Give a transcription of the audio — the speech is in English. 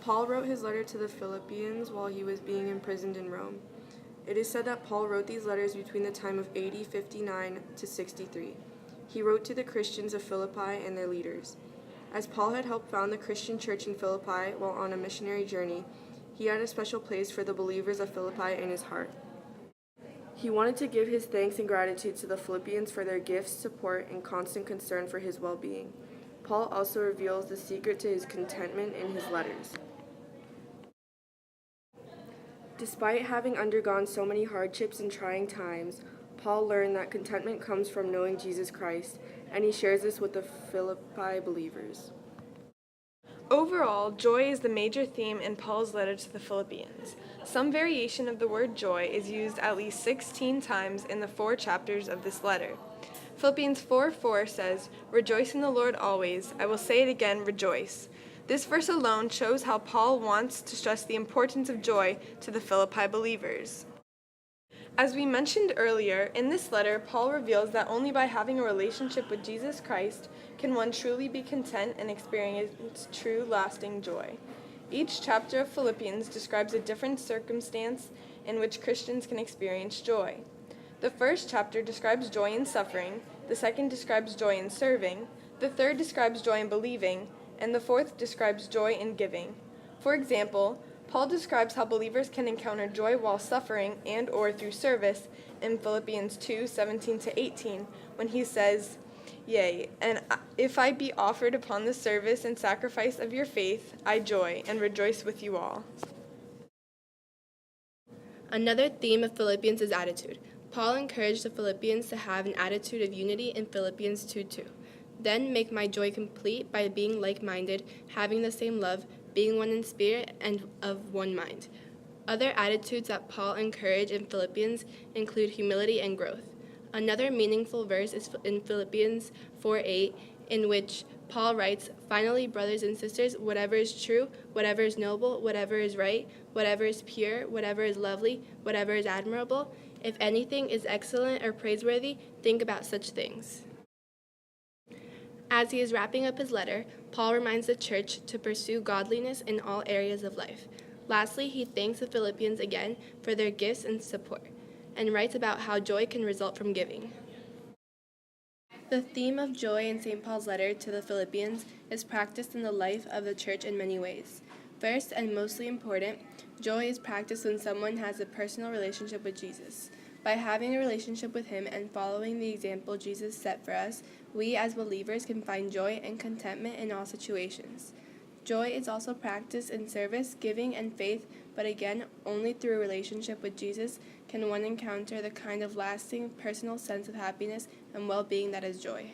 Paul wrote his letter to the Philippians while he was being imprisoned in Rome. It is said that Paul wrote these letters between the time of AD 59 to 63. He wrote to the Christians of Philippi and their leaders. As Paul had helped found the Christian church in Philippi while on a missionary journey, he had a special place for the believers of Philippi in his heart. He wanted to give his thanks and gratitude to the Philippians for their gifts, support, and constant concern for his well-being. Paul also reveals the secret to his contentment in his letters. Despite having undergone so many hardships and trying times, Paul learned that contentment comes from knowing Jesus Christ, and he shares this with the Philippi believers. Overall, joy is the major theme in Paul's letter to the Philippians. Some variation of the word joy is used at least 16 times in the 4 chapters of this letter. Philippians 4:4 says, "Rejoice in the Lord always. I will say it again, rejoice." This verse alone shows how Paul wants to stress the importance of joy to the Philippi believers. As we mentioned earlier, in this letter, Paul reveals that only by having a relationship with Jesus Christ can one truly be content and experience true, lasting joy. Each chapter of Philippians describes a different circumstance in which Christians can experience joy. The first chapter describes joy in suffering, the second describes joy in serving, the third describes joy in believing, and the fourth describes joy in giving. For example, Paul describes how believers can encounter joy while suffering and or through service in Philippians 2:17-18, when he says, "Yea, and if I be offered upon the service and sacrifice of your faith, I joy and rejoice with you all." Another theme of Philippians is attitude. Paul encouraged the Philippians to have an attitude of unity in Philippians 2:2. Then make my joy complete by being like-minded, having the same love, being one in spirit and of one mind. Other attitudes that Paul encouraged in Philippians include humility and growth. Another meaningful verse is in Philippians 4:8, in which Paul writes, "Finally, brothers and sisters, whatever is true, whatever is noble, whatever is right, whatever is pure, whatever is lovely, whatever is admirable, if anything is excellent or praiseworthy, think about such things." As he is wrapping up his letter, Paul reminds the church to pursue godliness in all areas of life. Lastly, he thanks the Philippians again for their gifts and support, and writes about how joy can result from giving. The theme of joy in St. Paul's letter to the Philippians is practiced in the life of the church in many ways. First, and mostly important, joy is practiced when someone has a personal relationship with Jesus. By having a relationship with him and following the example Jesus set for us, we as believers can find joy and contentment in all situations. Joy is also practiced in service, giving, and faith, but again, only through a relationship with Jesus can one encounter the kind of lasting, personal sense of happiness and well-being that is joy.